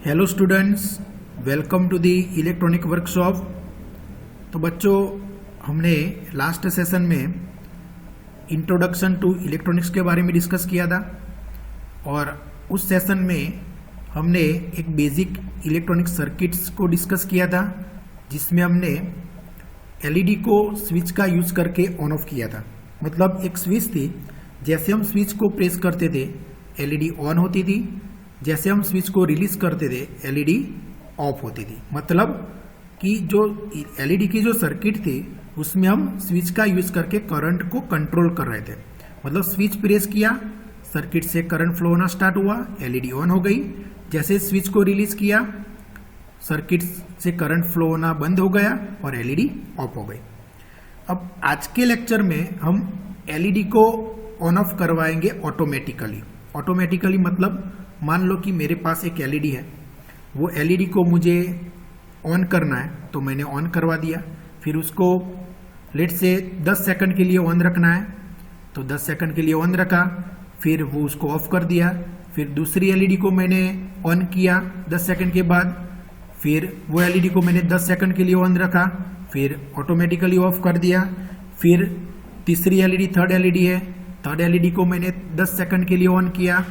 Hello students, welcome to the electronic workshop. तो बच्चों, हमने लास्ट सेशन में इंट्रोडक्शन टू इलेक्ट्रॉनिक्स के बारे में डिस्कस किया था और उस सेशन में हमने एक बेसिक इलेक्ट्रॉनिक सर्किट्स को डिस्कस किया था, जिसमें हमने एलईडी को स्विच का यूज करके ऑन ऑफ किया था। मतलब एक स्विच थी, जैसे हम स्विच को प्रेस करते थे एलईडी ऑन होती थी, जैसे हम स्विच को रिलीज करते थे एलईडी ऑफ होती थी। मतलब कि जो एलईडी की जो सर्किट थी उसमें हम स्विच का यूज करके करंट को कंट्रोल कर रहे थे। मतलब स्विच प्रेस किया, सर्किट से करंट फ्लो होना स्टार्ट हुआ, एलईडी ऑन हो गई। जैसे स्विच को रिलीज किया, सर्किट से करंट फ्लो होना बंद हो गया और एलईडी ऑफ हो गई। अब आज के लेक्चर में हम एलईडी को ऑन ऑफ करवाएंगे ऑटोमेटिकली। ऑटोमेटिकली मतलब मान लो कि मेरे पास एक एलईडी है, वो एलईडी को मुझे ऑन करना है तो मैंने ऑन करवा दिया। फिर उसको लेट से 10 सेकंड के लिए ऑन रखना है तो 10 सेकंड के लिए ऑन रखा, फिर वो उसको ऑफ कर दिया। फिर दूसरी एलईडी को मैंने ऑन किया 10 सेकंड के बाद, फिर वो एलईडी को मैंने 10 सेकंड के लिए ऑन रखा, फिर ऑटोमेटिकली ऑफ कर दिया। फिर तीसरी एलईडी थर्ड एलईडी है, थर्ड एलईडी को मैंने 10 सेकंड के लिए ऑन किया,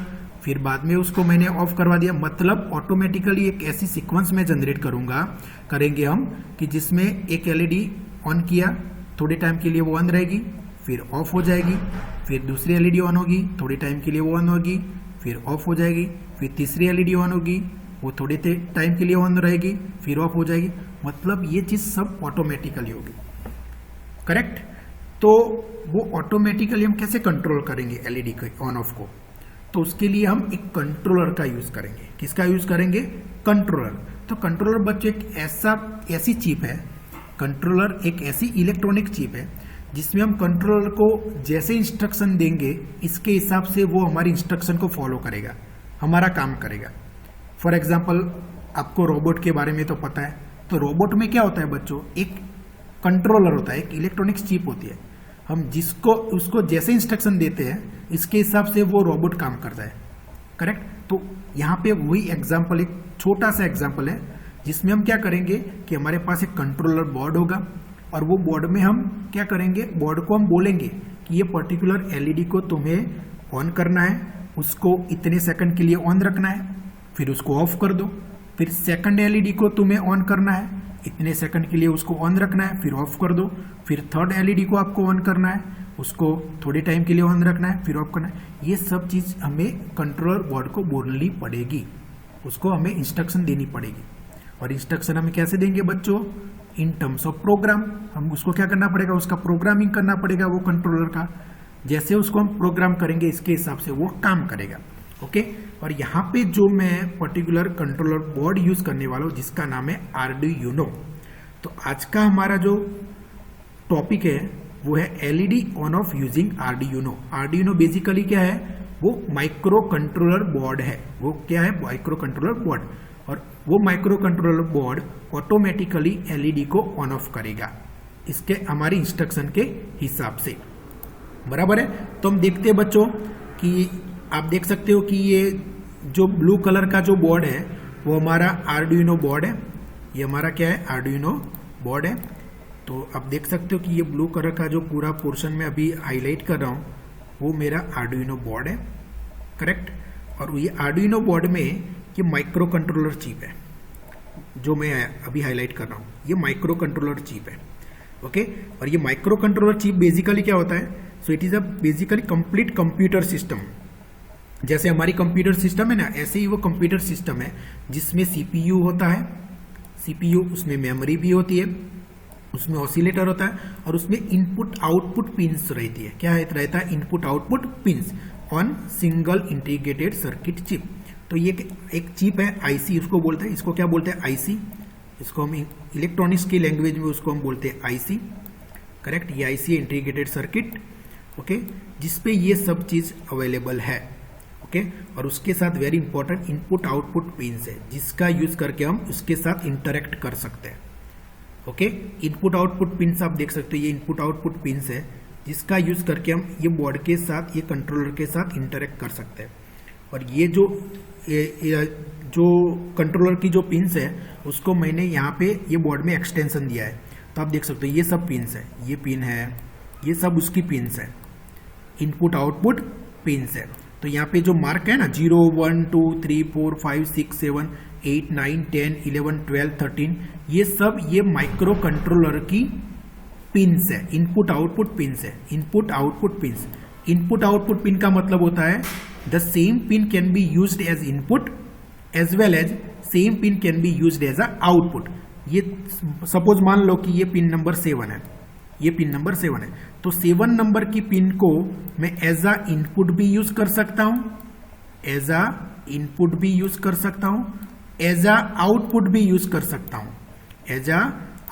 फिर बाद में उसको मैंने ऑफ करवा दिया। मतलब ऑटोमेटिकली एक ऐसी सीक्वेंस में जनरेट करेंगे हम कि जिसमें एक एलईडी ऑन किया, थोड़े टाइम के लिए वो ऑन रहेगी, फिर ऑफ हो जाएगी, फिर दूसरी एलईडी ऑन होगी, थोड़े टाइम के लिए वो ऑन होगी, फिर ऑफ हो जाएगी, फिर तीसरी एलईडी ऑन होगी, वो थोड़े टाइम के लिए ऑन रहेगी, फिर ऑफ हो जाएगी। मतलब ये चीज सब ऑटोमेटिकली होगी, करेक्ट। तो वो ऑटोमेटिकली हम कैसे कंट्रोल करेंगे एलईडी के ऑन ऑफ को? तो उसके लिए हम एक कंट्रोलर का यूज करेंगे। किसका यूज करेंगे? कंट्रोलर। तो कंट्रोलर बच्चों एक ऐसी चिप है, कंट्रोलर एक ऐसी इलेक्ट्रॉनिक चिप है जिसमें हम कंट्रोलर को जैसे इंस्ट्रक्शन देंगे इसके हिसाब से वो हमारी इंस्ट्रक्शन को फॉलो करेगा, हमारा काम करेगा। फॉर एग्जाम्पल, आपको रोबोट के बारे में तो पता है। तो रोबोट में क्या होता है बच्चों? एक कंट्रोलर होता है, एक इलेक्ट्रॉनिक चिप होती है। हम उसको जैसे इंस्ट्रक्शन देते हैं इसके हिसाब से वो रोबोट काम करता है, करेक्ट। तो यहाँ पे वही एग्जाम्पल, एक छोटा सा एग्जाम्पल है जिसमें हम क्या करेंगे कि हमारे पास एक कंट्रोलर बोर्ड होगा और वो बोर्ड में हम क्या करेंगे, बोर्ड को हम बोलेंगे कि ये पर्टिकुलर एलईडी को तुम्हें ऑन करना है, उसको इतने सेकंड के लिए ऑन रखना है, फिर उसको ऑफ कर दो। फिर सेकंड एलईडी को तुम्हें ऑन करना है, इतने सेकंड के लिए उसको ऑन रखना है, फिर ऑफ कर दो। फिर थर्ड एलईडी को आपको ऑन करना है, उसको थोड़े टाइम के लिए ऑन रखना है, फिर ऑफ करना है। ये सब चीज हमें कंट्रोलर बोर्ड को बोलनी पड़ेगी, उसको हमें इंस्ट्रक्शन देनी पड़ेगी। और इंस्ट्रक्शन हमें कैसे देंगे बच्चों? In terms of program. हम उसको क्या करना पड़ेगा? उसका प्रोग्रामिंग करना पड़ेगा वो कंट्रोलर का। जैसे उसको हम प्रोग्राम करेंगे इसके हिसाब से वो काम करेगा, ओके। और यहाँ पे जो मैं पर्टिकुलर कंट्रोलर बोर्ड यूज करने वाला हूँ जिसका नाम है आर्डुइनो। तो आज का हमारा जो टॉपिक है वो है LED on off using Arduino. Arduino basically क्या है? वो माइक्रो कंट्रोलर बोर्ड है। वो क्या है? Micro controller board. और वो micro controller board automatically LED को ऑन ऑफ करेगा इसके हमारी इंस्ट्रक्शन के हिसाब से, बराबर है। तो हम देखते हैं बच्चों कि आप देख सकते हो कि ये जो ब्लू कलर का जो बोर्ड है वो हमारा आर्डुइनो बोर्ड है। ये हमारा क्या है? आर्डुइनो बोर्ड है। तो आप देख सकते हो कि ये ब्लू कलर का जो पूरा पोर्शन में अभी हाईलाइट कर रहा हूँ वो मेरा आर्डुइनो बोर्ड है, करेक्ट। और ये आर्डुइनो बोर्ड में ये माइक्रो कंट्रोलर चिप है जो मैं अभी हाईलाइट कर रहा हूँ, ये माइक्रो कंट्रोलर चिप है, ओके। और ये माइक्रो कंट्रोलर चिप बेसिकली क्या होता है? So it is a basically complete computer system. जैसे हमारी कंप्यूटर सिस्टम है ना, ऐसे ही वो कंप्यूटर सिस्टम है जिसमें सीपीयू होता है, सीपीयू, उसमें मेमोरी भी होती है, उसमें ऑसिलेटर होता है और उसमें इनपुट आउटपुट पिंस रहती है। क्या रहता है? Input output pins on single integrated circuit chip. तो ये एक चिप है, आईसी उसको बोलते हैं। इसको क्या बोलते हैं? आईसी। इसको हम इलेक्ट्रॉनिक्स की लैंग्वेज में उसको हम बोलते हैं आईसी, करेक्ट। ये आईसी इंटीग्रेटेड सर्किट, ओके, जिसपे ये सब चीज अवेलेबल है, ओके। और उसके साथ very important input output pins है जिसका यूज करके हम उसके साथ इंटरेक्ट कर सकते हैं, ओके। इनपुट आउटपुट पिंस आप देख सकते हो, ये इनपुट आउटपुट पिंस है जिसका यूज करके हम ये बोर्ड के साथ, ये कंट्रोलर के साथ इंटरेक्ट कर सकते हैं। और ये जो जो कंट्रोलर की जो पिन्स है उसको मैंने यहाँ पे ये बोर्ड में एक्सटेंशन दिया है। तो आप देख सकते हो ये सब पिन्स है, ये पिन है, ये सब उसकी पिन्स है, इनपुट आउटपुट पिन्स है। तो यहाँ पे जो मार्क है ना 0 1 2 3 4 5 6 7 8 9 10 11 12 13 ये सब ये माइक्रो कंट्रोलर की पिन्स है, इनपुट आउटपुट पिन्स है। Input output pins, input output pin का मतलब होता है the same pin can be used as input as well as same pin can be used as a output. ये suppose मान लो कि ये पिन नंबर 7 है, ये पिन नंबर 7 है, तो 7 नंबर की पिन को मैं एज अ इनपुट भी यूज कर सकता हूं, एज अ इनपुट भी यूज कर सकता हूं, एज अ आउटपुट भी यूज कर सकता हूं, एज अ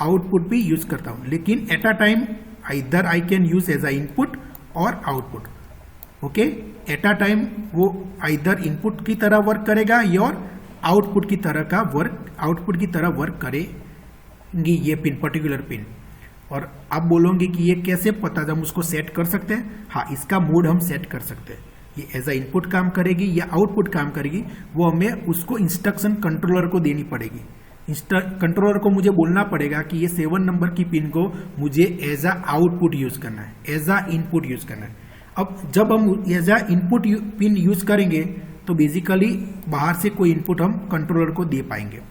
आउटपुट भी यूज करता हूं। लेकिन at a time either I can use as a input और output. Okay, at a time वो आइदर इनपुट की तरह वर्क करेगा या आउटपुट की तरह वर्क करेंगी ये पिन, पर्टिकुलर पिन। और आप बोलोगे कि ये कैसे पता हम उसको सेट कर सकते हैं? हाँ, इसका मोड हम सेट कर सकते हैं। ये एज अ इनपुट काम करेगी या आउटपुट काम करेगी, वो हमें उसको इंस्ट्रक्शन कंट्रोलर को देनी पड़ेगी। कंट्रोलर को मुझे बोलना पड़ेगा कि ये 7 नंबर की पिन को मुझे एज अ आउटपुट यूज करना है, एज अ इनपुट यूज करना है। अब जब हम as a input pin use करेंगे तो बेसिकली बाहर से कोई इनपुट हम कंट्रोलर को दे पाएंगे।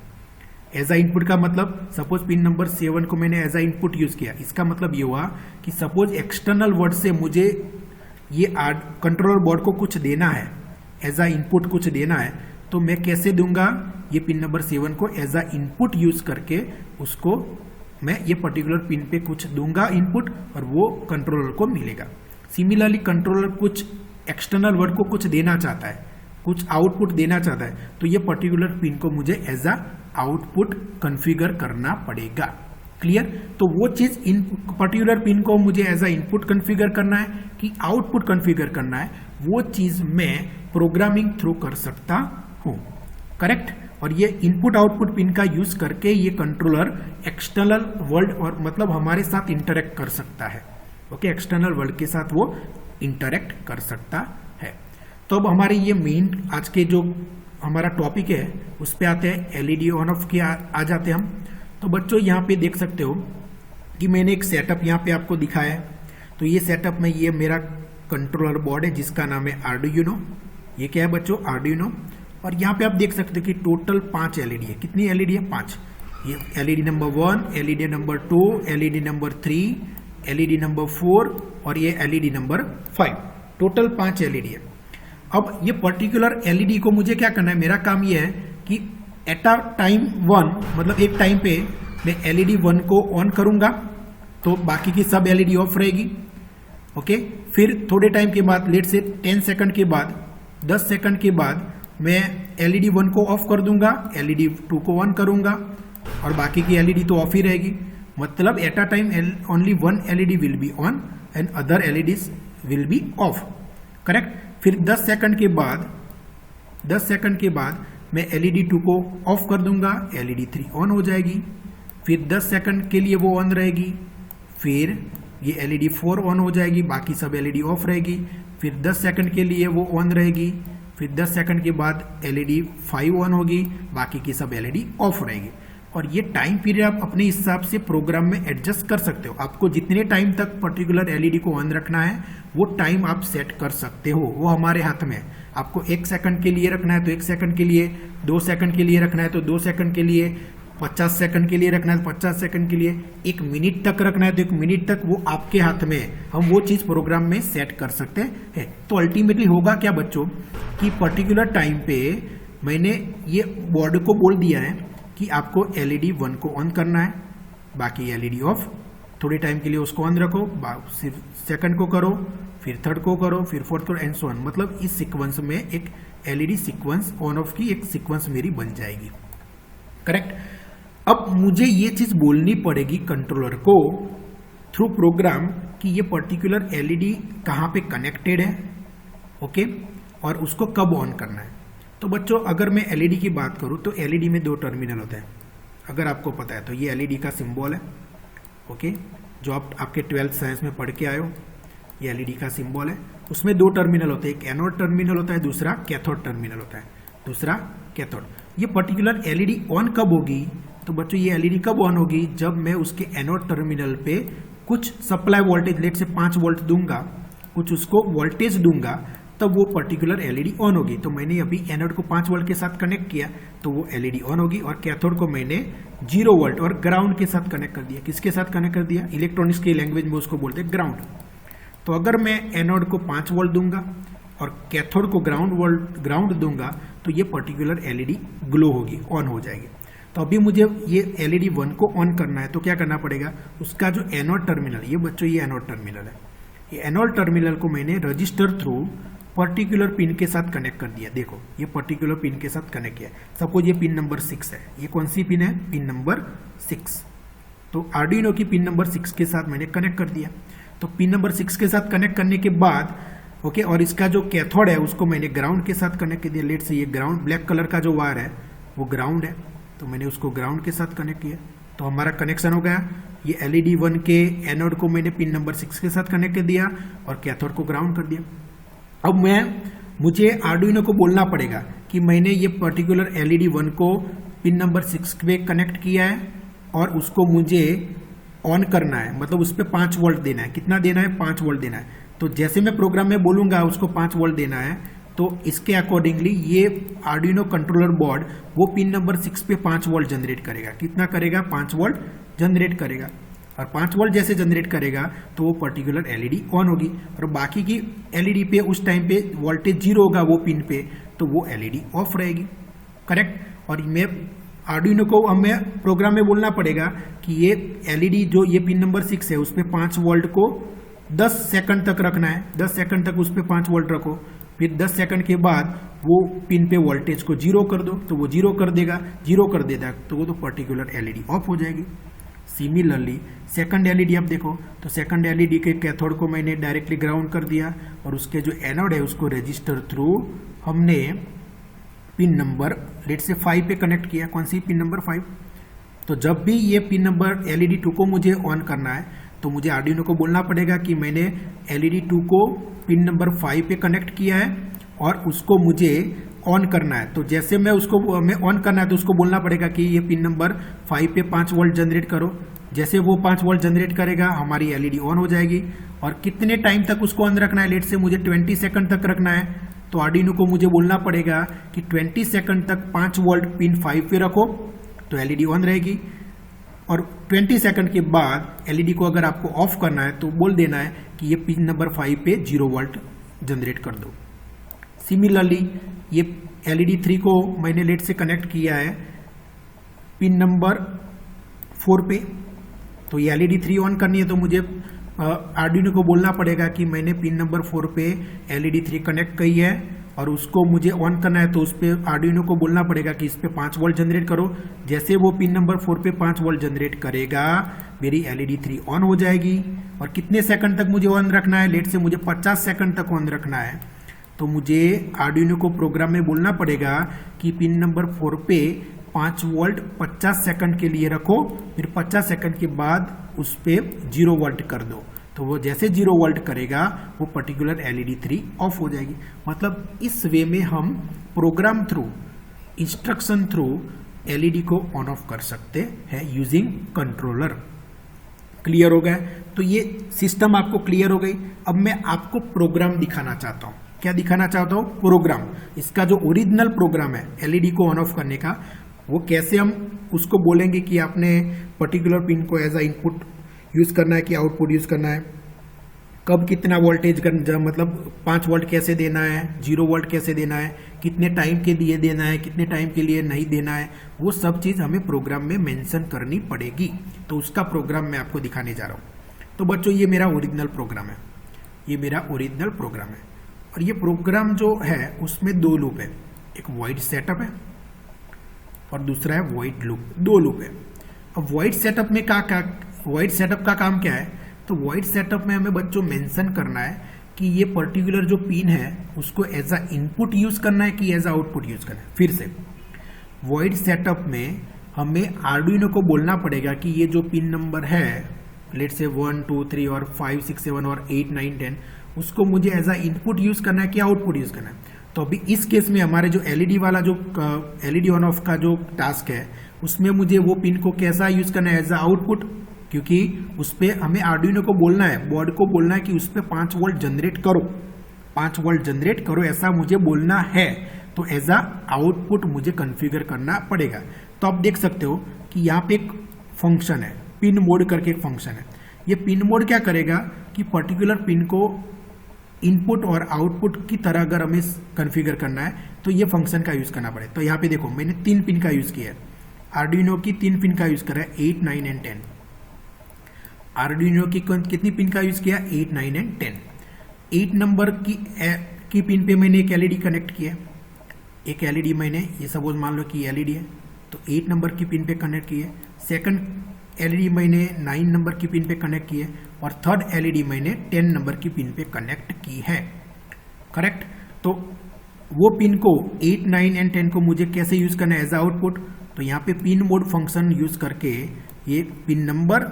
एज अ इनपुट का मतलब सपोज पिन नंबर 7 को मैंने एज अ इनपुट यूज किया, इसका मतलब ये हुआ कि सपोज एक्सटर्नल वर्ड से मुझे ये कंट्रोलर बोर्ड को कुछ देना है, एज अ इनपुट कुछ देना है, तो मैं कैसे दूंगा? ये पिन नंबर 7 को एज अ इनपुट यूज करके उसको मैं ये पर्टिकुलर पिन पे कुछ दूंगा इनपुट और वो कंट्रोलर को मिलेगा। सिमिलरली कंट्रोलर कुछ एक्सटर्नल वर्ड को कुछ देना चाहता है, कुछ आउटपुट देना चाहता है, तो ये पर्टिकुलर पिन को मुझे एज अ आउटपुट कॉन्फ़िगर करना पड़ेगा। क्लियर? तो वो चीज इन पर्टिकुलर पिन को मुझे एज अ इनपुट कॉन्फ़िगर करना है कि आउटपुट कॉन्फ़िगर करना है, वो चीज मैं प्रोग्रामिंग थ्रू कर सकता हूं। करेक्ट? और ये इनपुट आउटपुट पिन का यूज करके ये कंट्रोलर एक्सटर्नल वर्ल्ड और मतलब हमारे साथ इंटरेक्ट कर सकता है। ओके, एक्सटर्नल वर्ल्ड के साथ वो इंटरेक्ट कर सकता है। तो अब हमारे ये मेन आज के जो हमारा टॉपिक है उस पे आते हैं, एलईडी ऑन ऑफ के आ जाते हैं हम। तो बच्चों यहाँ पे देख सकते हो कि मैंने एक सेटअप यहाँ पे आपको दिखाया है। तो ये सेटअप में ये मेरा कंट्रोलर बोर्ड है जिसका नाम है आर्डुइनो। ये क्या है बच्चों? आर्डुइनो। और यहाँ पे आप देख सकते हो कि टोटल 5 एलईडी है। कितनी एलईडी है? 5। ये LED number 1, LED number 2, LED number 3, LED number 4 और ये एलईडी नंबर 5। टोटल 5 एलईडी है। अब ये पर्टिकुलर एलईडी को मुझे क्या करना है? मेरा काम ये है कि एट अ टाइम 1 मतलब एक टाइम पे मैं एलईडी 1 को ऑन करूंगा तो बाकी की सब एलईडी ऑफ रहेगी। ओके, फिर थोड़े टाइम के बाद, लेट से 10 सेकंड के बाद, 10 सेकंड के बाद मैं एलईडी 1 को ऑफ कर दूंगा, एलईडी 2 को ऑन करूंगा और बाकी की एलईडी तो ऑफ ही रहेगी। मतलब eight a time only 1 LED will be on and other LEDs will be of. Correct? फिर 10 सेकंड के बाद मैं एलईडी 2 को ऑफ कर दूंगा, एलईडी 3 ऑन हो जाएगी। फिर 10 सेकंड के लिए वो ऑन रहेगी, फिर ये एलईडी 4 ऑन हो जाएगी, बाकी सब एलईडी ऑफ रहेगी। फिर 10 सेकंड के लिए वो ऑन रहेगी, फिर 10 सेकंड के बाद एलईडी 5 ऑन होगी, बाकी की सब एलईडी ऑफ रहेगी। और ये टाइम पीरियड आप अपने हिसाब से प्रोग्राम में एडजस्ट कर सकते हो। आपको जितने टाइम तक पर्टिकुलर एलईडी को ऑन रखना है वो टाइम आप सेट कर सकते हो, वो हमारे हाथ में है। आपको 1 सेकंड के लिए रखना है तो 1 सेकंड के लिए, 2 सेकंड के लिए रखना है तो 2 सेकंड के लिए, 50 सेकंड के लिए रखना है तो 50 सेकंड के लिए, 1 मिनट तक रखना है तो 1 मिनट तक, वो आपके हाथ में है। हम वो चीज प्रोग्राम में सेट कर सकते हैं। तो अल्टीमेटली होगा क्या बच्चों कि पर्टिकुलर टाइम पे मैंने ये बोर्ड को बोल दिया है कि आपको एलईडी 1 को ऑन करना है, बाकी एलईडी ऑफ। थोड़े टाइम के लिए उसको ऑन रखो, सिर्फ सेकंड को करो, फिर थर्ड को करो, फिर फोर्थ को, एंड सो ऑन। मतलब इस सीक्वेंस में एक एलईडी सीक्वेंस ऑन ऑफ की एक सीक्वेंस मेरी बन जाएगी। करेक्ट? अब मुझे ये चीज बोलनी पड़ेगी कंट्रोलर को थ्रू प्रोग्राम कि ये पर्टिकुलर एलईडी कहाँ पे कनेक्टेड है, ओके, और उसको कब ऑन करना है। तो बच्चों अगर मैं एलईडी की बात करूं तो एलईडी में 2 टर्मिनल होते हैं, अगर आपको पता है तो। ये एलईडी का सिंबल है, ओके, जो आप आपके 12th साइंस में पढ़ के आए हो। ये एलईडी का सिंबल है, उसमें 2 टर्मिनल होते हैं, एक एनोड टर्मिनल होता है, दूसरा कैथोड टर्मिनल होता है, दूसरा कैथोड। ये पर्टिकुलर एलईडी ऑन कब होगी? तो बच्चों ये एलईडी कब ऑन होगी? जब मैं उसके एनोड टर्मिनल पे कुछ सप्लाई वोल्टेज लेट से 5 वोल्ट दूंगा, कुछ उसको वोल्टेज दूंगा, तब वो पर्टिकुलर एलईडी ऑन होगी। तो मैंने अभी एनोड को 5 वोल्ट के साथ कनेक्ट किया तो वो एलईडी ऑन होगी, और कैथोड को मैंने 0 वोल्ट और ग्राउंड के साथ कनेक्ट कर दिया। किसके साथ कनेक्ट कर दिया? इलेक्ट्रॉनिक्स की लैंग्वेज में उसको बोलते हैं ग्राउंड। तो अगर मैं एनोड को 5 वोल्ट दूंगा और कैथोड को ग्राउंड दूंगा तो ये पर्टिकुलर एलईडी ग्लो होगी, ऑन हो जाएगी। तो अभी मुझे ये एलईडी 1 को ऑन करना है तो क्या करना पड़ेगा? उसका जो एनोड टर्मिनल, ये बच्चों ये एनोड टर्मिनल है, ये एनोड टर्मिनल को मैंने रजिस्टर थ्रू पर्टिकुलर पिन के साथ कनेक्ट कर दिया। देखो ये पर्टिकुलर पिन के साथ कनेक्ट किया। सपोज ये पिन नंबर 6 है, ये कौन सी पिन है? Pin number 6। तो आर्डिनो की पिन नंबर 6 के साथ मैंने कनेक्ट कर दिया। तो पिन नंबर 6 के साथ कनेक्ट करने के बाद ओके, और इसका जो कैथोड है उसको मैंने ग्राउंड के साथ कनेक्ट कर दिया। लेट से ये ग्राउंड, ब्लैक कलर का जो वायर है वो ग्राउंड है, तो मैंने उसको ग्राउंड के साथ कनेक्ट किया। तो हमारा कनेक्शन हो गया। ये एलईडी 1 के एनोड को मैंने पिन नंबर 6 के साथ कनेक्ट कर दिया और कैथोड को ग्राउंड कर दिया। अब मुझे आर्डुइनो को बोलना पड़ेगा कि मैंने ये पर्टिकुलर एलईडी 1 को पिन नंबर 6 पे कनेक्ट किया है और उसको मुझे ऑन करना है, मतलब उस पर 5 वोल्ट देना है। कितना देना है? 5 वोल्ट देना है। तो जैसे मैं प्रोग्राम में बोलूंगा उसको 5 वोल्ट देना है, तो इसके अकॉर्डिंगली ये आर्डिनो कंट्रोलर बोर्ड वो पिन नंबर 6 पे 5 वोल्ट जनरेट करेगा। कितना करेगा? 5 वोल्ट जनरेट करेगा। और 5 वोल्ट जैसे जनरेट करेगा तो वो पर्टिकुलर एलईडी ऑन होगी, और बाकी की एलईडी पे उस टाइम पे वोल्टेज 0 होगा वो पिन पे, तो वो एलईडी ऑफ रहेगी। करेक्ट। और मैं आर्डिनो को हमें प्रोग्राम में बोलना पड़ेगा कि ये एलईडी जो ये पिन नंबर 6 है उस पर 5 वोल्ट को 10 सेकंड तक रखना है। 10 सेकंड तक उस पर 5 वोल्ट रखो, फिर 10 सेकंड के बाद वो पिन पे वोल्टेज को 0 कर दो, तो वो 0 कर देगा। 0 कर देगा तो वो तो पर्टिकुलर एलईडी ऑफ हो जाएगी। सिमिलरली सेकंड एलईडी आप देखो, तो सेकंड एलईडी के कैथोड को मैंने डायरेक्टली ग्राउंड कर दिया और उसके जो एनोड है उसको रजिस्टर थ्रू हमने पिन नंबर लेट से 5 पे कनेक्ट किया। कौन सी? Pin number 5। तो जब भी ये पिन नंबर एलईडी 2 को मुझे ऑन करना है तो मुझे आर्डिनो को बोलना पड़ेगा कि मैंने एलईडी 2 को पिन नंबर 5 पे कनेक्ट किया है और उसको मुझे ऑन करना है। तो जैसे मैं ऑन करना है तो उसको बोलना पड़ेगा कि ये पिन नंबर 5 पे 5 वोल्ट जनरेट करो। जैसे वो 5 वोल्ट जनरेट करेगा हमारी एलईडी ऑन हो जाएगी। और कितने टाइम तक उसको ऑन रखना है? लेट से मुझे 20 सेकंड तक रखना है, तो आर्डिनो को मुझे बोलना पड़ेगा कि 20 सेकंड तक 5 वोल्ट पिन 5 पे रखो तो एलईडी ऑन रहेगी। और 20 सेकंड के बाद एलईडी को अगर आपको ऑफ करना है तो बोल देना है कि ये पिन नंबर 5 पे 0 वोल्ट जनरेट कर दो। सिमिलरली ये एलईडी 3 को मैंने लेट से कनेक्ट किया है पिन नंबर 4 पे, तो ये एलईडी 3 ऑन करनी है तो मुझे आर्डिनो को बोलना पड़ेगा कि मैंने पिन नंबर 4 पे एलईडी 3 कनेक्ट की है और उसको मुझे ऑन करना है, तो उस पर आर्डिनो को बोलना पड़ेगा कि इस पे 5 वोल्ट जनरेट करो। जैसे वो पिन नंबर 4 पे 5 वोल्ट जनरेट करेगा मेरी एलईडी 3 ऑन हो जाएगी। और कितने सेकंड तक मुझे ऑन रखना है? लेट से मुझे 50 सेकंड तक ऑन रखना है, तो मुझे आर्डिनो को प्रोग्राम में बोलना पड़ेगा कि पिन नंबर 4 पे 5 वोल्ट 50 सेकंड के लिए रखो, फिर 50 सेकंड के बाद उस पर 0 वोल्ट कर दो। तो वो जैसे 0 वोल्ट करेगा वो पर्टिकुलर एलईडी 3 ऑफ हो जाएगी। मतलब इस वे में हम program through, instruction through LED को ऑन ऑफ कर सकते हैं यूजिंग कंट्रोलर। क्लियर हो गया? तो ये सिस्टम आपको क्लियर हो गई। अब मैं आपको प्रोग्राम दिखाना चाहता हूँ। क्या दिखाना चाहता हूँ? प्रोग्राम। इसका जो ओरिजिनल प्रोग्राम है एलईडी को ऑन ऑफ करने का, वो कैसे हम उसको बोलेंगे कि आपने पर्टिकुलर पिन को एज अ इनपुट यूज करना है कि आउटपुट यूज करना है, कब कितना वोल्टेज मतलब 5 वोल्ट कैसे देना है, 0 वोल्ट कैसे देना है, कितने टाइम के लिए देना है, कितने टाइम के लिए नहीं देना है, वो सब चीज़ हमें प्रोग्राम में मेंशन करनी पड़ेगी। तो उसका प्रोग्राम मैं आपको दिखाने जा रहा हूँ। तो बच्चों ये मेरा ओरिजिनल प्रोग्राम है, ये मेरा ओरिजिनल प्रोग्राम है। और ये प्रोग्राम जो है उसमें 2 लूप है, एक वॉइड सेटअप है और दूसरा है वॉइड लूप। 2 लूप है। अब वॉइड सेटअप में वॉइड सेटअप का काम क्या है? तो वॉइड सेटअप में हमें बच्चों मेंशन करना है कि ये पर्टिकुलर जो पिन है उसको एज अ इनपुट यूज करना है कि एज अ आउटपुट यूज करना है। फिर से वॉइड सेटअप में हमें आर्डिनो को बोलना पड़ेगा कि ये जो पिन नंबर है लेट से 1 2 3 और 5 6 7 और 8 9 10 उसको मुझे एज अ इनपुट यूज करना है कि आउटपुट यूज करना है। तो अभी इस केस में हमारे जो एलईडी वाला जो एलईडी ऑन ऑफ का जो टास्क है उसमें मुझे वो पिन को कैसा यूज करना है एज अ आउटपुट, क्योंकि उस पर हमें आर्डुइनो को बोलना है, बोर्ड को बोलना है कि उस पर 5 वोल्ट जनरेट करो, 5 वोल्ट जनरेट करो, ऐसा मुझे बोलना है। तो एज अ आउटपुट मुझे कॉन्फ़िगर करना पड़ेगा। तो आप देख सकते हो कि यहाँ पे एक फंक्शन है, पिन मोड करके एक फंक्शन है। ये पिन मोड क्या करेगा कि पर्टिकुलर पिन को इनपुट और आउटपुट की तरह अगर हमें कॉन्फ़िगर करना है तो ये फंक्शन का यूज करना पड़े। तो यहाँ पे देखो मैंने 3 पिन का यूज किया है, आर्डुइनो की 3 पिन का यूज करा है, 8, 9 एंड 10। आर्डुइनो की कितनी पिन का यूज किया, 8, 9 एंड 10। 8 नंबर की पिन पे मैंने एक एलईडी कनेक्ट किया, एक एलईडी मैंने, ये सपोज मान लो कि एलईडी है, तो 8 नंबर की पिन पे कनेक्ट किए। सेकंड एलईडी मैंने 9 नंबर की पिन पे कनेक्ट की है और थर्ड एलईडी मैंने 10 नंबर की पिन पे कनेक्ट की है। करेक्ट। तो वो पिन को 8, 9 एंड 10 को मुझे कैसे यूज करना है एज आउटपुट, तो यहाँ पे पिन मोड फंक्शन यूज करके ये पिन नंबर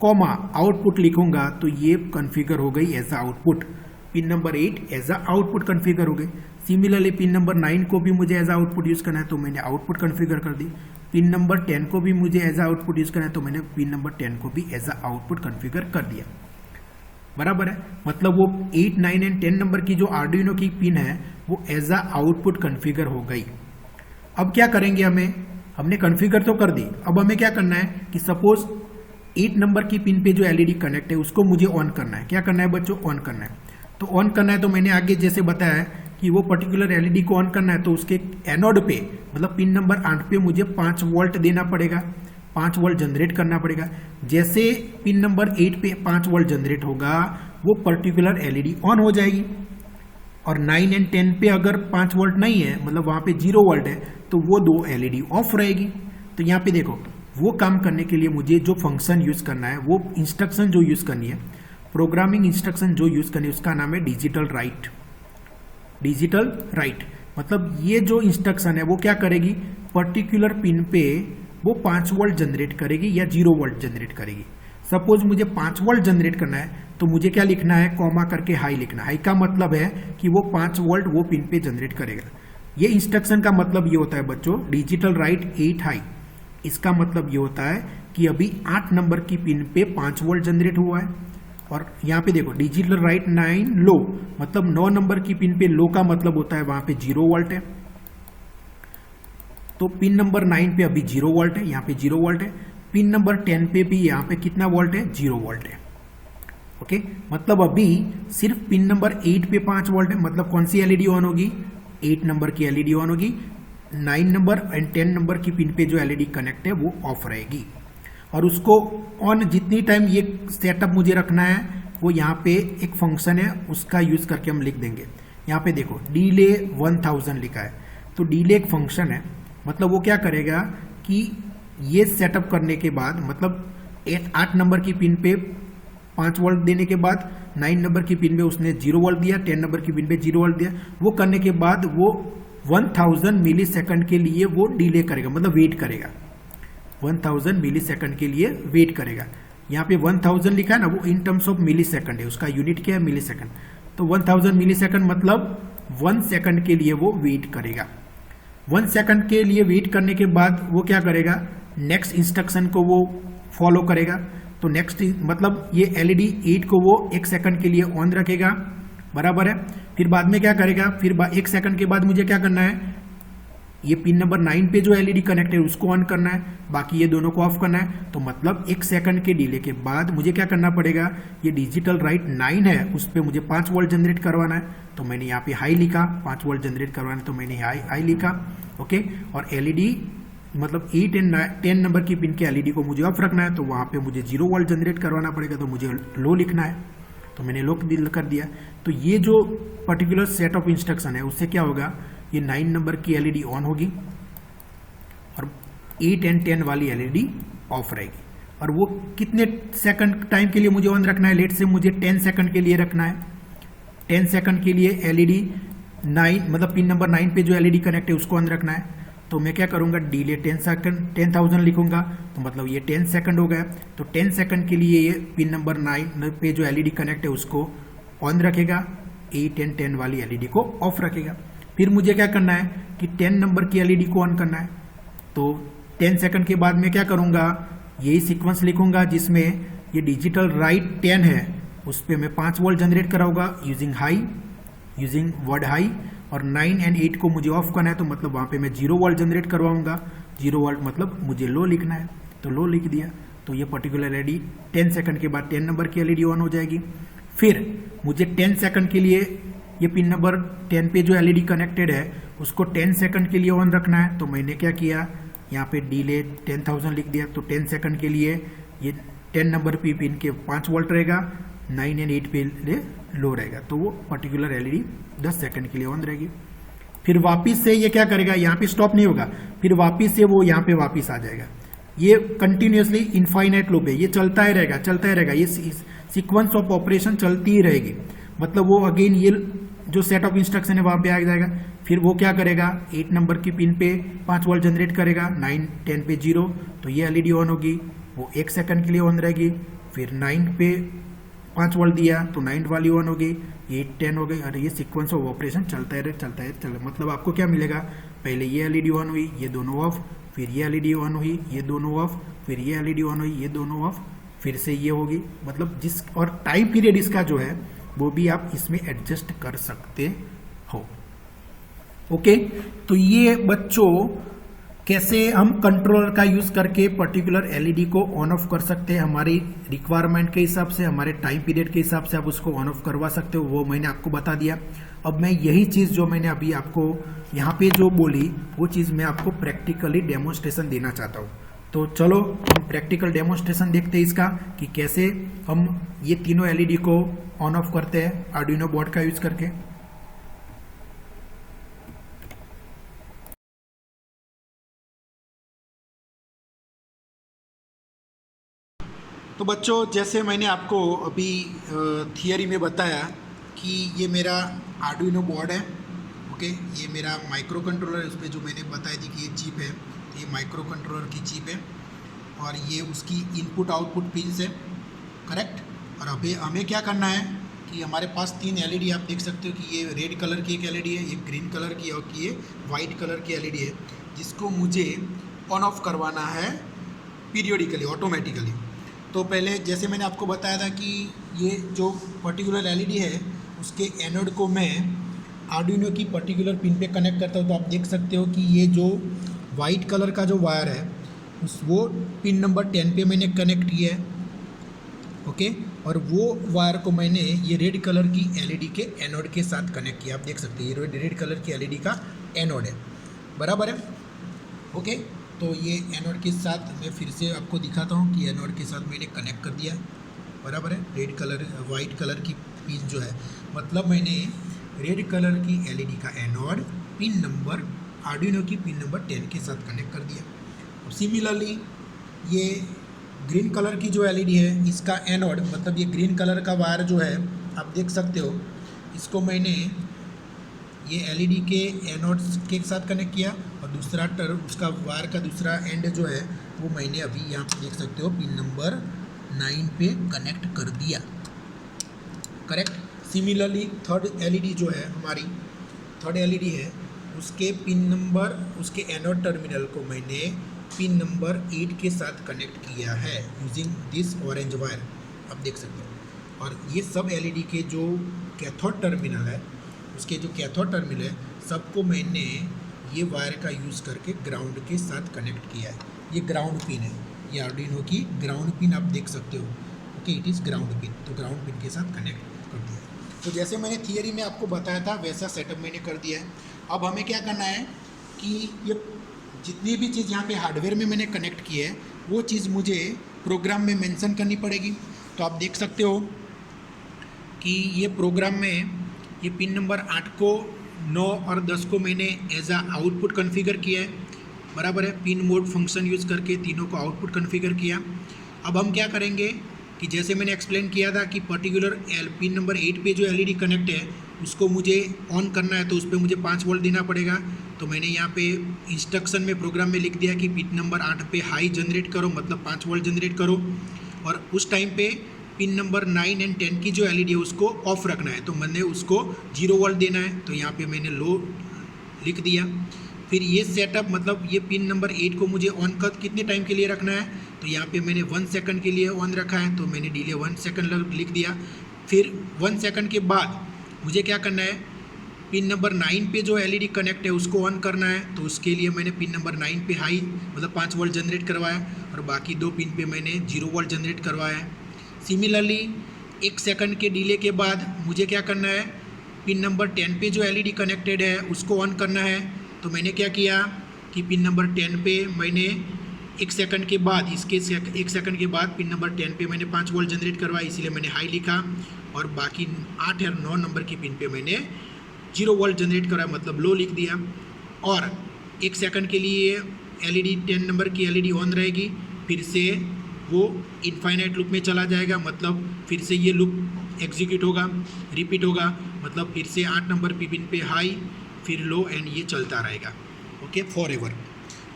कॉमा आउटपुट लिखूंगा तो ये कॉन्फ़िगर हो गई as output. Pin number 8 as output configure हो गई। सिमिलरली पिन नंबर 9 को भी मुझे एज आउटपुट यूज करना है तो मैंने आउटपुट कॉन्फ़िगर कर दी। पिन नंबर 10 को भी मुझे एज आउटपुट यूज करना है तो मैंने पिन नंबर 10 को भी एज आउटपुट कॉन्फ़िगर कर दिया। बराबर है, मतलब वो 8, 9 एंड 10 नंबर की जो आर्डुइनो की पिन है वो एज आउटपुट कॉन्फ़िगर हो गई। अब क्या करेंगे, हमने कॉन्फ़िगर तो कर दी, अब हमें क्या करना है कि सपोज 8 नंबर की पिन पे जो एलईडी कनेक्ट है उसको मुझे ऑन करना है। क्या करना है बच्चों, ऑन करना है। तो ऑन करना है तो मैंने आगे जैसे बताया है कि वो पर्टिकुलर एलईडी को ऑन करना है तो उसके एनोड पे मतलब पिन नंबर 8 पे मुझे 5 वोल्ट देना पड़ेगा, 5 वोल्ट जनरेट करना पड़ेगा। जैसे पिन नंबर 8 पे 5 वोल्ट जनरेट होगा वो पर्टिकुलर एलईडी ऑन हो जाएगी। और 9 एंड 10 पे अगर 5 वोल्ट नहीं है, मतलब वहां पे 0 वोल्ट है, तो वो 2 एलईडी ऑफ रहेगी। तो यहाँ पे देखो वो काम करने के लिए मुझे जो फंक्शन यूज करना है, वो इंस्ट्रक्शन जो यूज करनी है, प्रोग्रामिंग इंस्ट्रक्शन जो यूज करनी है उसका नाम है डिजिटल राइट। डिजिटल राइट मतलब ये जो इंस्ट्रक्शन है वो क्या करेगी, पर्टिकुलर पिन पे वो 5 वोल्ट जनरेट करेगी या 0 वोल्ट जनरेट करेगी। सपोज मुझे 5 वोल्ट जनरेट करना है तो मुझे क्या लिखना है, कॉमा करके हाई लिखना। हाई का मतलब है कि वो 5 वोल्ट वो पिन पे जनरेट करेगा। ये इंस्ट्रक्शन का मतलब ये होता है बच्चों, डिजिटल राइट 8 हाई। इसका मतलब ये होता है कि अभी 8 नंबर की पिन पे 5 वोल्ट जनरेट हुआ है। और यहाँ पे देखो डिजिटल राइट 9 लो, मतलब 9 नंबर की पिन पे लो का मतलब होता है वहां पे 0 वोल्ट है। तो पिन नंबर 9 पे अभी 0 वोल्ट है, यहाँ पे 0 वोल्ट है। पिन नंबर 10 पे भी यहाँ पे कितना वोल्ट है, 0 वोल्ट है। ओके, मतलब अभी सिर्फ पिन नंबर 8 पे 5 वोल्ट है, मतलब कौन सी एलईडी ऑन होगी, 8 नंबर की एलईडी ऑन होगी। 9 नंबर एंड 10 नंबर की पिन पे जो एलईडी कनेक्ट है वो ऑफ रहेगी। और उसको ऑन जितनी टाइम ये सेटअप मुझे रखना है वो यहाँ पे एक फंक्शन है उसका यूज करके हम लिख देंगे। यहाँ पे देखो डिले 1000 लिखा है, तो डिले एक फंक्शन है, मतलब वो क्या करेगा कि ये सेटअप करने के बाद, मतलब 8 नंबर की पिन पे 5 वोल्ट देने के बाद 9 नंबर की पिन पे उसने 0 वोल्ट दिया, 10 नंबर की पिन पे 0 वोल्ट दिया। वो करने के बाद वो 1000 मिली सेकंड के लिए वो डिले करेगा, मतलब वेट करेगा। 1000 मिली सेकंड के लिए वेट करेगा। यहाँ पे 1000 लिखा है ना, वो in terms of millisecond है, उसका यूनिट क्या है, मिली सेकंड। तो 1000 मिली सेकंड मतलब 1 सेकंड के लिए वो वेट करेगा। 1 सेकंड के लिए वेट करने के बाद वो क्या करेगा, नेक्स्ट इंस्ट्रक्शन को वो फॉलो करेगा। तो नेक्स्ट मतलब ये एलईडी 8 को वो 1 सेकंड के लिए ऑन रखेगा, बराबर है। फिर बाद में क्या करेगा, फिर 1 सेकंड के बाद मुझे क्या करना है, ये पिन नंबर 9 पे जो एलईडी कनेक्ट है उसको ऑन करना है, बाकी ये दोनों को ऑफ करना है। तो मतलब 1 सेकंड के डिले के बाद मुझे क्या करना पड़ेगा, ये डिजिटल राइट 9 है उस पर मुझे 5 वोल्ट जनरेट करवाना है, तो मैंने यहाँ पे हाई लिखा। 5 वोल्ट जनरेट करवाना है तो मैंने हाई लिखा। ओके, और एलईडी मतलब 8 एंड 10 नंबर की पिन के एलईडी को मुझे ऑफ रखना है, तो वहाँ पे मुझे 0 वोल्ट जनरेट करवाना पड़ेगा, तो मुझे लो लिखना है, तो मैंने लो कर दिया। तो ये जो पर्टिकुलर सेट ऑफ इंस्ट्रक्शन है उससे क्या होगा, ये 9 नंबर की एलईडी ऑन होगी और 8 एंड 10 वाली एलईडी ऑफ रहेगी। और वो कितने सेकंड टाइम के लिए मुझे ऑन रखना है, लेट से मुझे 10 सेकंड के लिए रखना है। 10 सेकंड के लिए एलईडी 9 मतलब पिन नंबर 9 पे जो एलईडी कनेक्ट है उसको ऑन रखना है। तो मैं क्या करूंगा, डिले 10 सेकंड 10,000 लिखूंगा, तो मतलब ये 10 सेकंड हो गया। तो 10 सेकंड के लिए ये पिन नंबर 9 पे जो एलईडी कनेक्ट है उसको ऑन रखेगा, 8 एंड 10 वाली एलईडी को ऑफ रखेगा। फिर मुझे क्या करना है कि 10 नंबर की एलईडी को ऑन करना है। तो 10 सेकंड के बाद मैं क्या करूंगा, यही सीक्वेंस लिखूंगा जिसमें ये डिजिटल राइट 10 है, उस पर मैं 5 वोल्ट जनरेट कराऊंगा यूजिंग वर्ड हाई, और 9 एंड 8 को मुझे ऑफ करना है, तो मतलब वहाँ पे मैं 0 वोल्ट जनरेट करवाऊंगा। 0 वोल्ट मतलब मुझे लो लिखना है, तो लो लिख दिया। तो ये पर्टिकुलर एलईडी 10 सेकंड के बाद 10 नंबर की एलईडी ऑन हो जाएगी। फिर मुझे 10 सेकंड के लिए ये पिन नंबर 10 पे जो एलईडी कनेक्टेड है उसको 10 सेकंड के लिए ऑन रखना है। तो मैंने क्या किया, यहाँ पे डिले 10,000 लिख दिया। तो 10 सेकंड के लिए ये 10 नंबर पे पिन के 5 वोल्ट रहेगा, 9 एंड 8 पे लो रहेगा, तो वो पर्टिकुलर एलईडी 10 सेकंड के लिए ऑन रहेगी। फिर वापस से ये क्या करेगा, यहाँ पे स्टॉप नहीं होगा, फिर वापस से वो यहाँ पे वापस आ जाएगा। ये कंटिन्यूसली इनफाइनाइट लूप है, ये चलता ही रहेगा, ये सीक्वेंस ऑफ ऑपरेशन चलती ही रहेगी। मतलब वो अगेन ये जो सेट ऑफ इंस्ट्रक्शन है वहाँ पे आ जाएगा। फिर वो क्या करेगा, 8 नंबर की पिन पे 5 वोल्ट जनरेट करेगा, 9 10 पे 0, तो ये एलईडी ऑन होगी, वो 1 सेकंड के लिए ऑन रहेगी। फिर 9 पे 5 वोल्ट दिया तो 9 वाली ऑन हो गई, 8 10 हो गई, और ये सीक्वेंस ऑफ ऑपरेशन चलता है। मतलब आपको क्या मिलेगा, पहले ये एलईडी ऑन हुई, ये दोनों ऑफ, फिर ये एलईडी ऑन हुई, ये दोनों ऑफ, फिर ये एलईडी ऑन हुई, ये दोनों ऑफ, फिर से ये होगी। मतलब जिस और टाइम पीरियड इसका जो है वो भी आप इसमें एडजस्ट कर सकते हो। ओके, तो ये बच्चों कैसे हम कंट्रोलर का यूज करके पर्टिकुलर एलईडी को ऑन ऑफ कर सकते हैं, हमारी रिक्वायरमेंट के हिसाब से, हमारे टाइम पीरियड के हिसाब से आप उसको ऑन ऑफ करवा सकते हो, वो मैंने आपको बता दिया। अब मैं यही चीज जो मैंने अभी आपको यहाँ पे जो बोली वो चीज मैं आपको प्रैक्टिकली डेमोन्स्ट्रेशन देना चाहता हूँ। तो चलो हम प्रैक्टिकल डेमोन्स्ट्रेशन देखते हैं इसका, कि कैसे हम ये तीनों एलईडी को ऑन ऑफ करते हैं आर्डुइनो बोर्ड का यूज करके। तो बच्चों, जैसे मैंने आपको अभी थियरी में बताया कि ये मेरा आर्डुइनो बोर्ड है, ओके, ये मेरा माइक्रो कंट्रोलर है, उस पर जो मैंने बताई थी कि ये चिप है, ये माइक्रो कंट्रोलर की चिप है, और ये उसकी इनपुट आउटपुट पिन्स है, करेक्ट। और अभी हमें क्या करना है कि हमारे पास 3 एलईडी आप देख सकते हो कि ये रेड कलर की एक एलईडी है, ये ग्रीन कलर की, और ये वाइट कलर की एलईडी है, जिसको मुझे ऑन ऑफ करवाना है पीरियोडिकली, ऑटोमेटिकली। तो पहले जैसे मैंने आपको बताया था कि ये जो पर्टिकुलर एलईडी है उसके एनोड को मैं आर्डुइनो की पर्टिकुलर पिन पे कनेक्ट करता हूँ। तो आप देख सकते हो कि ये जो वाइट कलर का जो वायर है वो पिन नंबर 10 पे मैंने कनेक्ट किया है, ओके, और वो वायर को मैंने ये रेड कलर की एलईडी के एनोड के साथ कनेक्ट किया। आप देख सकते हैं ये रेड कलर की एलईडी का एनोड है, बराबर है, ओके। तो ये एनोड के साथ मैं फिर से आपको दिखाता हूँ कि एनोड के साथ मैंने कनेक्ट कर दिया, बराबर है। रेड कलर वाइट कलर की पिन जो है, मतलब मैंने रेड कलर की एलईडी का एनोड पिन नंबर आर्डुइनो की पिन नंबर 10 के साथ कनेक्ट कर दिया। अब सिमिलरली ये ग्रीन कलर की जो एलईडी है इसका एनोड, मतलब ये ग्रीन कलर का वायर जो है आप देख सकते हो, इसको मैंने ये एलईडी के एनोड के साथ कनेक्ट किया, और दूसरा उसका वायर का दूसरा एंड जो है वो मैंने अभी यहाँ देख सकते हो पिन नंबर 9 पे कनेक्ट कर दिया, करेक्ट। सिमिलरली थर्ड एलईडी जो है हमारी, थर्ड एलईडी है, उसके पिन नंबर, उसके एनोड टर्मिनल को मैंने पिन नंबर 8 के साथ कनेक्ट किया है यूजिंग दिस ऑरेंज वायर, आप देख सकते हो। और ये सब एलईडी के जो कैथोड टर्मिनल है, उसके जो कैथोड टर्मिनल है, सबको मैंने ये वायर का यूज़ करके ग्राउंड के साथ कनेक्ट किया है। ये ग्राउंड पिन है, ये आर्डुइनो की ग्राउंड पिन आप देख सकते हो, okay, it is ground pin. तो ग्राउंड पिन के साथ कनेक्ट कर दिया। तो जैसे मैंने थियरी में आपको बताया था वैसा सेटअप मैंने कर दिया है। अब हमें क्या करना है कि ये जितनी भी चीज़ यहाँ पे हार्डवेयर में मैंने कनेक्ट की है वो चीज़ मुझे प्रोग्राम में मेंशन करनी पड़ेगी। तो आप देख सकते हो कि ये प्रोग्राम में ये पिन नंबर 8 को, 9 और 10 को मैंने एज आ आउटपुट कॉन्फ़िगर किया है, बराबर है। पिन मोड फंक्शन यूज़ करके तीनों को आउटपुट कॉन्फ़िगर किया। अब हम क्या करेंगे कि जैसे मैंने एक्सप्लेन किया था कि पर्टिकुलर पिन नंबर 8 पे जो एलईडी कनेक्ट है उसको मुझे ऑन करना है, तो उस पर मुझे 5 वोल्ट देना पड़ेगा। तो मैंने यहाँ पे इंस्ट्रक्शन में प्रोग्राम में लिख दिया कि पिन नंबर 8 पे हाई जनरेट करो, मतलब 5 वोल्ट जनरेट करो, और उस टाइम पे पिन नंबर 9 एंड 10 की जो एलईडी है उसको ऑफ रखना है, तो मैंने उसको 0 वोल्ट देना है। तो यहाँ पे मैंने लो लिख दिया। फिर ये सेटअप मतलब ये पिन नंबर 8 को मुझे ऑन कर कितने टाइम के लिए रखना है, तो यहाँ पे मैंने 1 सेकंड के लिए ऑन रखा है, तो मैंने डिले 1 सेकंड लिख दिया। फिर 1 सेकंड के बाद मुझे क्या करना है, पिन नंबर 9 पे जो एलईडी कनेक्ट है उसको ऑन करना है, तो उसके लिए मैंने पिन नंबर 9 पे हाई मतलब 5 वोल्ट जनरेट करवाया और बाकी 2 पिन पे मैंने 0 वोल्ट जनरेट करवाया है। सिमिलरली 1 सेकंड के डिले के बाद मुझे क्या करना है, पिन नंबर 10 पे जो एलईडी कनेक्टेड है उसको ऑन करना है, तो मैंने क्या किया कि पिन नंबर 10 पे मैंने 1 सेकंड के बाद 1 सेकंड के बाद पिन नंबर 10 पे मैंने 5 वोल्ट जनरेट करवाया, इसीलिए मैंने हाई लिखा, और बाकी 8 या 9 नंबर की पिन पे मैंने 0 वोल्ट जनरेट कराया मतलब लो लिख दिया। और 1 सेकंड के लिए एलईडी 10 नंबर की एलईडी ऑन रहेगी, फिर से वो इनफाइनाइट लूप में चला जाएगा, मतलब फिर से ये लूप एग्जीक्यूट होगा, रिपीट होगा, मतलब फिर से 8 नंबर की पिन पे हाई फिर लो एंड ये चलता रहेगा। Okay, for ever.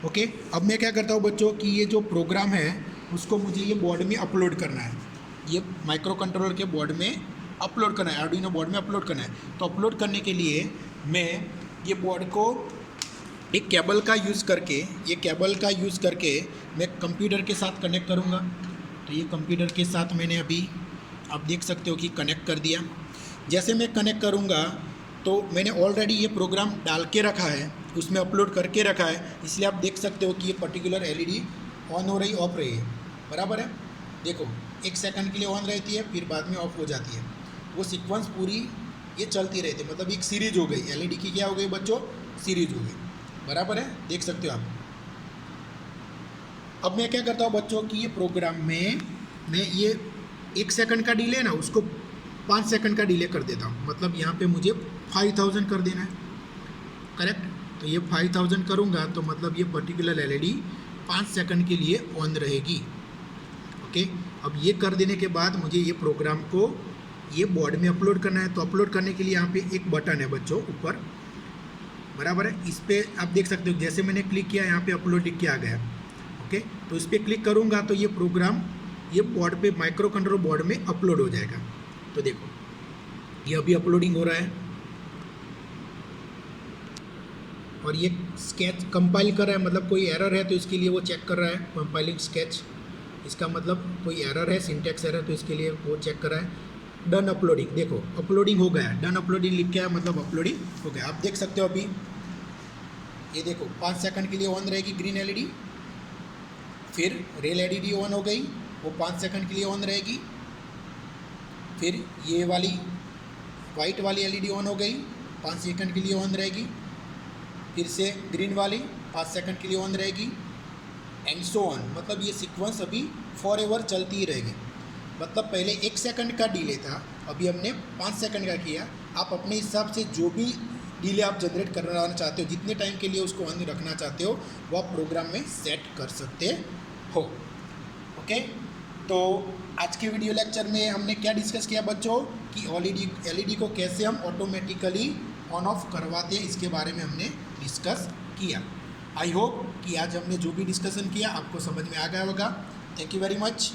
ओके, अब मैं क्या करता हूँ बच्चों कि ये जो प्रोग्राम है उसको मुझे ये बोर्ड में अपलोड करना है, ये माइक्रो कंट्रोलर के बोर्ड में अपलोड करना है, आर्डुइनो बोर्ड में अपलोड करना है। तो अपलोड करने के लिए मैं ये बोर्ड को एक केबल का यूज़ करके मैं कंप्यूटर के साथ कनेक्ट करूँगा। तो ये कंप्यूटर के साथ मैंने अभी आप देख सकते हो कि कनेक्ट कर दिया। जैसे मैं कनेक्ट करूँगा तो मैंने ऑलरेडी ये प्रोग्राम डाल के रखा है, उसमें अपलोड करके रखा है, इसलिए आप देख सकते हो कि ये पर्टिकुलर एलईडी ऑन हो रही ऑफ रही है, बराबर है। देखो 1 सेकंड के लिए ऑन रहती है फिर बाद में ऑफ हो जाती है, वो सीक्वेंस पूरी ये चलती रहती है, मतलब एक सीरीज हो गई एलईडी की, क्या हो गई बच्चों, सीरीज हो गई, बराबर है, देख सकते हो आप। अब मैं क्या करता हूँ बच्चों कि ये प्रोग्राम में मैं ये 1 सेकंड का डिले है ना उसको 5 सेकंड का डिले कर देता हूँ, मतलब यहाँ पे मुझे 5000 कर देना है, करेक्ट। तो ये 5000 करूँगा तो मतलब ये पर्टिकुलर एलईडी 5 सेकंड के लिए ऑन रहेगी। ओके, अब ये कर देने के बाद मुझे ये प्रोग्राम को ये बोर्ड में अपलोड करना है। तो अपलोड करने के लिए यहाँ पे एक बटन है बच्चों ऊपर, बराबर है, इस पर आप देख सकते हो जैसे मैंने क्लिक किया यहाँ पे अपलोड लिख के आ गया। ओके, तो इस पर क्लिक करूँगा तो ये प्रोग्राम ये बोर्ड पे माइक्रो कंट्रोलर बोर्ड में अपलोड हो जाएगा। तो देखो ये अभी अपलोडिंग हो रहा है और ये स्केच कंपाइल कर रहा है, मतलब कोई एरर है तो इसके लिए वो चेक कर रहा है, कंपाइलिंग स्केच, इसका मतलब कोई एरर है, सिंटैक्स एरर, तो इसके लिए वो चेक कर रहा है। डन अपलोडिंग, देखो अपलोडिंग हो गया, डन अपलोडिंग लिख के आया मतलब अपलोडिंग हो गया। आप देख सकते हो अभी ये देखो 5 सेकंड के लिए ऑन रहेगी ग्रीन एलईडी, फिर रेड एलईडी ऑन हो गई, वो 5 सेकंड के लिए ऑन रहेगी, फिर ये वाली वाइट वाली एलईडी ऑन हो गई, 5 सेकंड के लिए ऑन रहेगी, फिर से ग्रीन वाली 5 सेकंड के लिए ऑन रहेगी, एंड सो ऑन, मतलब ये सीक्वेंस अभी फॉर एवर चलती ही रहेगी। मतलब पहले 1 सेकंड का डिले था, अभी हमने 5 सेकंड का किया। आप अपने हिसाब से जो भी डिले आप जनरेट करना चाहते हो, जितने टाइम के लिए उसको ऑन रखना चाहते हो, वो आप प्रोग्राम में सेट कर सकते हो। ओके, तो आज के वीडियो लेक्चर में हमने क्या डिस्कस किया बच्चों कि एलईडी को कैसे हम ऑटोमेटिकली ऑन ऑफ करवाते हैं, इसके बारे में हमने डिस्कस किया। आई होप कि आज हमने जो भी डिस्कशन किया आपको समझ में आ गया होगा। Thank you very much.